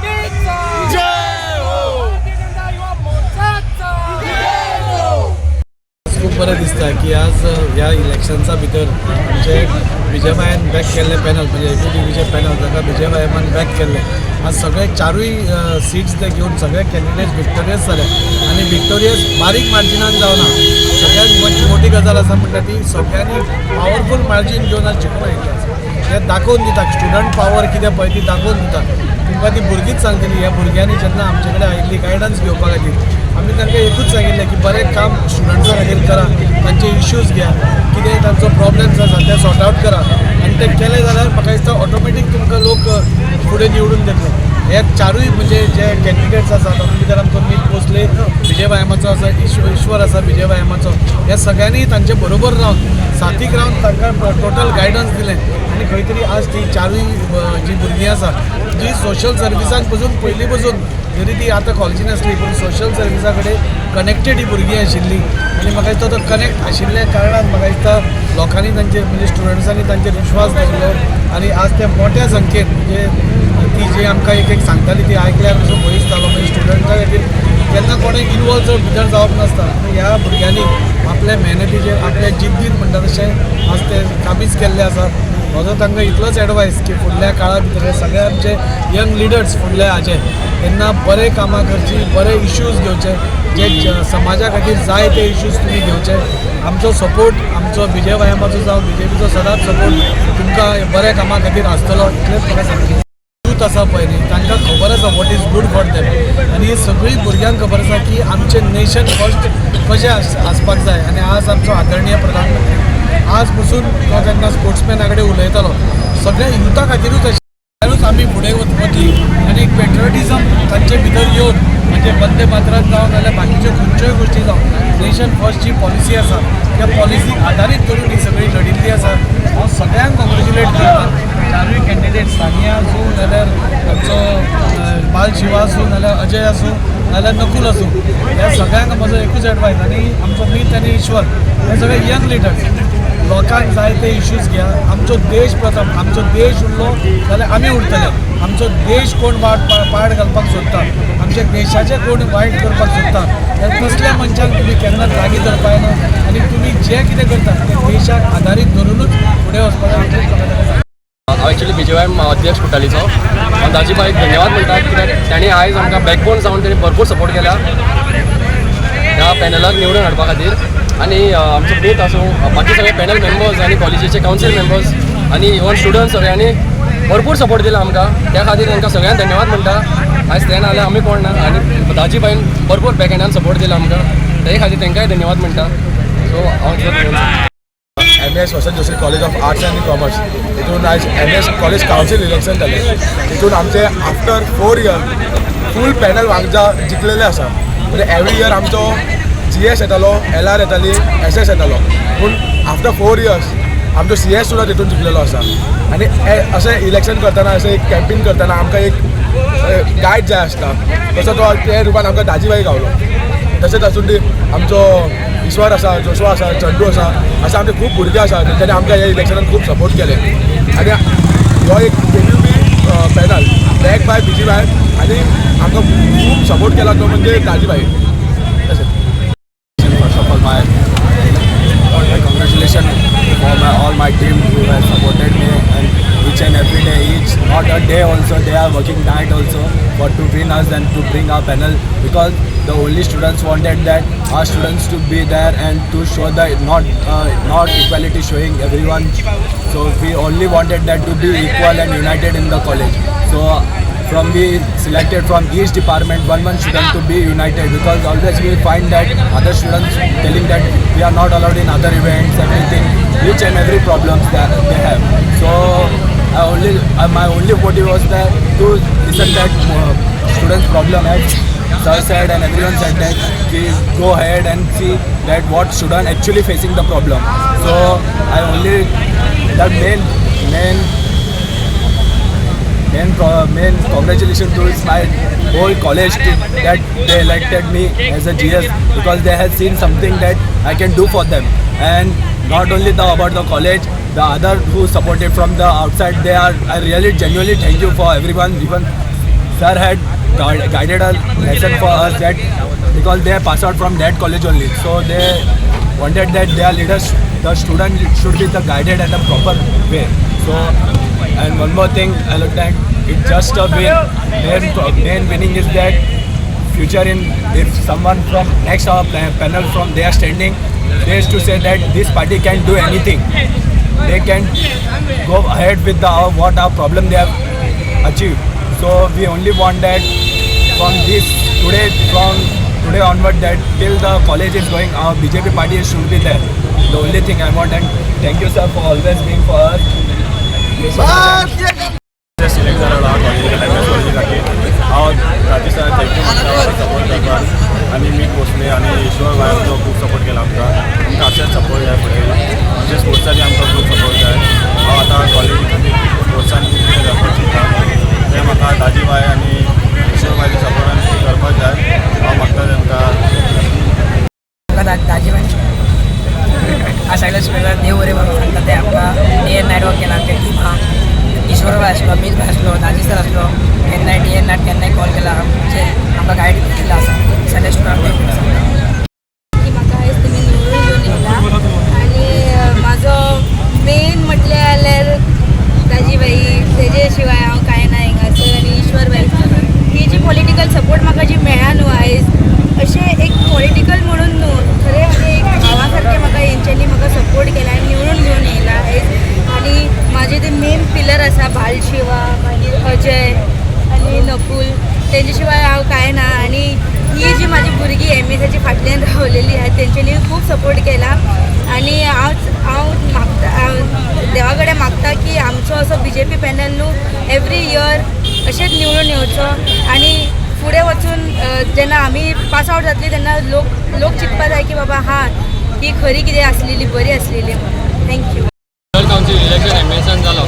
पार्टीचा जय हो. भारतीय जनता युवा मोर्चाचा खूप बरं दिसतं की आज ह्या इलेक्शनचा भितर म्हणजे बीजेपीन बॅक केल्ले पॅनल म्हणजे ABVPचे पॅनल ताका बीजेपीन बॅक केल्ले आज सगळे चारूय सीट्स ते घेऊन सगळे कॅन्डिडेट्स विक्टोरियस जाले आणि विक्टोरियस बारीक मार्जिनान जावना सगळ्यात मोठी गजाल आसा म्हणटा ती सगळ्यांनी पॉवरफूल मार्जिन घेवन आज जिखून आयिल्ले आसा ते दाखोवन दिता स्टुडंट पावर कितें पळय ती दाखोवन दिता तुमकां ती भुरगींच सांगतली ह्या भुरग्यांनी जेन्ना आमचे कडेन आयिल्ली गायडन्स घेवपा खातीर आमी तांकां एकूच सांगिल्लें की बरें काम स्टुडंट्सां खातीर करा तांचे इश्यूज घ्या कितें तांचो प्रॉब्लेम्स आसा ते सॉर्ट आवट करा आनी ते केले जाल्यार म्हाका दिसता ऑटोमॅटीक तुमकां लोक फुडें निवडून दितले हे चारूय म्हणजे जे कॅन्डिडेट्स आसा तातूंत भितर आमचो मीत भोसले BJP आसा ईश्वर आसा BJP ह्या सगळ्यांनी तांचे बरोबर रावन साथीक रावन तांकां टोटल गायडन्स दिलें आनी खंय तरी आज ती चारूय जी भुरगीं आसा जी सोशल सर्विसांत पसून पयलीं पसून जरी ती आतां कॉलेजीन आसली पूण सोशल सर्विसा कडेन कनेक्टेड ही भुरगीं आशिल्ली आनी म्हाका दिसता तो कनेक्ट आशिल्ल्या कारणान म्हाका दिसता लोकांनी तांचेर म्हणजे स्टुडंट्सांनी तांचेर विश्वास दवरलो आनी आज ते मोठ्या संख्येन म्हणजे ती जी आमकां एक सांगताली ती आयकल्यार असो भंयच जालो म्हणजे स्टुडंट्सां खातीर केन्ना कोणें इनवॉल्व चड भितर जावप नासता ह्या भुरग्यांनी आपल्या मेहनतीचेर आपल्या जिद्दीन म्हणटा तशें आज ते काबीज केल्ले आसा म्हजो तांकां इतलोच एडवायस की फुडल्या काळा भितर हे सगळे आमचे यंग लिडर्स फुडले हाचे तेन्ना बरे कामां करची बरे इश्यूज घेवचे जे समाजा खातीर जाय ते इश्यूज तुमी घेवचे आमचो सपोर्ट आमचो BJP जावं BJPचो सदांच सपोर्ट तुमकां बऱ्या कामां खातीर आसतलो इतलेंच म्हाका सांगलें यूथ आसा पळय न्ही तांकां खबर आसा what is good for them आनी सगळीं भुरग्यांक खबर आसा की आमचें नेशन फर्स्ट कशें आसपाक जाय आनी आज आमचो आदरणीय प्रधानमंत्री आज पसून तो जेन्ना स्पोर्ट्समॅना कडेन उलयतालो सगळ्या युथा खातीरूच अशें आमी फुडें वतली आनी एक पेट्रियोटिजम तांचे भितर येवन म्हणजे वंदे मातराम जावं नाल्यार बाकीच्यो खंयच्योय गोश्टी जावं नेशन फर्स्ट जी पॉलिसी आसा त्या पॉलिसीक आदारीत करून ही सगळी लडिल्ली आसा हांव सगळ्यांक कॉंग्रेच्युलेट करता चारूय कॅन्डिडेट सानिया आसूं नाल्यार आमचो बाल शिवा आसूं नाल्यार अजय आसूं नाल्यार नकुल आसूं ह्या सगळ्यांक म्हजो एकूच एडवायस आनी आमचो मीत आनी ईश्वर हे सगळे यंग लिडर्स लोकांक जाय ते इश्यूज घ्या आमचो देश प्रथम आमचो देश उरलो जाल्यार आमी उरतले आमचो देश कोण पाड घालपाक सोदता आमच्या देशाचें कोण वायट करपाक सोदता त्या तसल्या मनशांक तुमी केन्नाच लागीं धरपाक ना आनी तुमी जें कितें करता तें देशाक आदारीत धरूनच फुडें वचपाक जाय इतलेंच म्हाका ताका सांगता हांव एक्चुअली BJP अध्यक्ष कुट्टालीचो हांव ताजी बाईक धन्यवाद म्हणटा कित्याक तांणी आयज आमकां बॅकबोन जावन तांणी भरपूर सपोर्ट केला ह्या पॅनलाक निवडून हाडपा खातीर आनी आमचो मीत आसूं बाकी सगळे पॅनल मेंबर्स आनी कॉलेजीचे कावन्सील मेंबर्स आनी इवन स्टुडंट्स सगळ्यांनी भरपूर सपोर्ट दिला आमकां त्या खातीर तांकां सगळ्यांक धन्यवाद म्हणटा आयज ते नाल्यार आमी कोण ना आनी दाजी बाईन भरपूर बॅकहँडान सपोर्ट दिला आमकां ते खातीर तांकांय धन्यवाद म्हणटा सो हांव MS Vasant Joshi college of arts and commerce तितून आज MS कॉलेज कावन्सील इलेक्शन जालें तितून आमचे आफ्टर 4 years फूल पॅनल हांगा जिखलेले आसा म्हणजे एवरी इयर आमचो GS येतालो LR येताली SS येतालो पूण आफ्टर 4 years आमचो CS सुद्दां तितून जिखलेलो आसा आनी अशें इलेक्शन करतना अशें एक कॅम्पेन करतना आमकां एक गायड जाय आसता तसो तो ते रुपान आमकां दाजीबाई गावलो तशेंच आसून ती आमचो ईश्वर आसा जोशवा आसा चंदू आसा अशें आमचे खूब भुरगे आसा तेंच्यांनी आमकां ह्या इलेक्शनान खूब सपोर्ट केले आनी हो एक ABVP panel back by BJP आनी आमकां खूब सपोर्ट केला तो म्हणजे दाजीबाई तशेंच First of all, my congratulations for all my team who have supported me and each and every day, not a day also, they are working night also to win us and to bring our panel because the only students wanted that our students to be there and to show the not equality showing everyone. So we only wanted that to be equal and united in the college. So we selected from each department one student to be united because always we find that other students telling that we are not allowed in other events, everything, each and every problems that they have. So my only motive was that to listen that students' problem as sir said and everyone said that we go ahead and see that what student actually facing the problem. So I only the main congratulations to my whole college team that they elected me as a GS because they have seen something that I can do for them. And not only about the college, the other who supported from the outside, I really genuinely thank you for everyone, even sir had guided a lesson for us that because they passed out from that college only, so they wanted that their leaders, the student should be the guided at a proper way. So, and one more thing, I looked at it's just a win. Main winning is that future in if someone from next our panel from their standing, they is to say that this party can do anything. They can go ahead with the what our problem they have achieved. So we only want that from today onward that till the college is going, our BJP party should be there. The only thing I want, and thank you sir for always being for us. Select झालेलो हा college M S कॉलेजीसाठी हांव Rajesh sir support करता आनी मीत भोसले आनी ईश्वर भायलो खूब support केला आमकां अशेंच सपोर्ट जाय फुडें आमच्या स्पोर्ट्सांनी आमकां खूब सपोर्ट जाय हांव आतां कॉलेजी खातीर स्पोर्ट्सान खूब कितें करपाक चिंतता तें म्हाका दाजी बाय आनी ईश्वर भायच्या सपोर्टान करपाक जाय हांव मागता तेंकां दाजीबाई आ सगळ्या स्टुडंट देव बरें म्हणून सांगता ते आमकां डे एंड नायट वर्क केला आमच्या टिमाक ईश्वर भाई आसलो मीत भाई आसलो दाजी सर आसलो केन्नाय डे एंड नायट केन्नाय कॉल केला आमकां गायड केला आसा सगळ्या स्टुडंटांक सांगता की म्हाका आयज तुमी निवडून घेवन येयला आनी म्हाजो मेन म्हटल्यार जाल्यार दाजीबाई तेजे शिवाय हांव कांय ना हिंगासर आनी ईश्वर भाई ही जी पॉलिटिकल सपोर्ट म्हाका जी मेळ्ळा न्हू आयज अशें एक पॉलिटिकल म्हणून न्हू खरें अशें एक भावा सारकें म्हाका हेंच्यांनी म्हाका सपोर्ट केला आनी निवडून घेवन येयला आयज आनी म्हाजे ते मेन पिलर आसा बाल शिवा मागीर अजय आनी नकुल तेंचे शिवाय हांव कांय ना आनी ही जी म्हाजी भुरगीं एम एसाची फाटल्यान रावलेली आहा तेंच्यांनी खूब सपोर्ट केला आनी हांव मागता देवा कडेन मागता की आमचो असो BJP पॅनल न्हू एवरी इयर अशेंच निवडून येवचो आनी फुडें वचून जेन्ना आमी पास आउट जातली तेन्ना लोक चिंतपा जाय की बाबा हां ही खरी कितें आसलेली बरी आसलेली म्हणून थँक्यू काउन्सिल इलेक्शन एम एसान जालो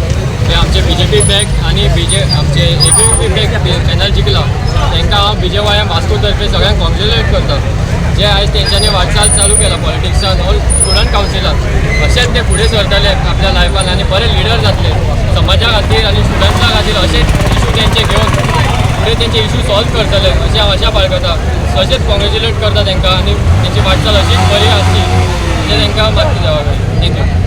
ते आमचे BJP बॅक आनी आमचे ABVP बॅक पॅनल जिखला तांकां हांव BJY वास्को तर्फे सगळ्यांक कॉंग्रेच्युलेट करता जे आयज तेंच्यांनी वाटचाल चालू केला पॉलिटिक्सान ऑल स्टुडंट कावन्सिलान अशेंच ते फुडें सरतले आपल्या लायफान आनी बरे लिडर जातले समाजा खातीर आनी स्टुडंट्सां खातीर अशेंच इशू तेंचे घेवन फुडें तेंचे इशू सॉल्व करतले अशें हांव आशा बाळगता अशेंच कॉंग्रेच्युलेट करता तांकां आनी तेंची वाटचाल अशीच बरी आसची अशें तांकां मागता देवा कडेन थँक्यू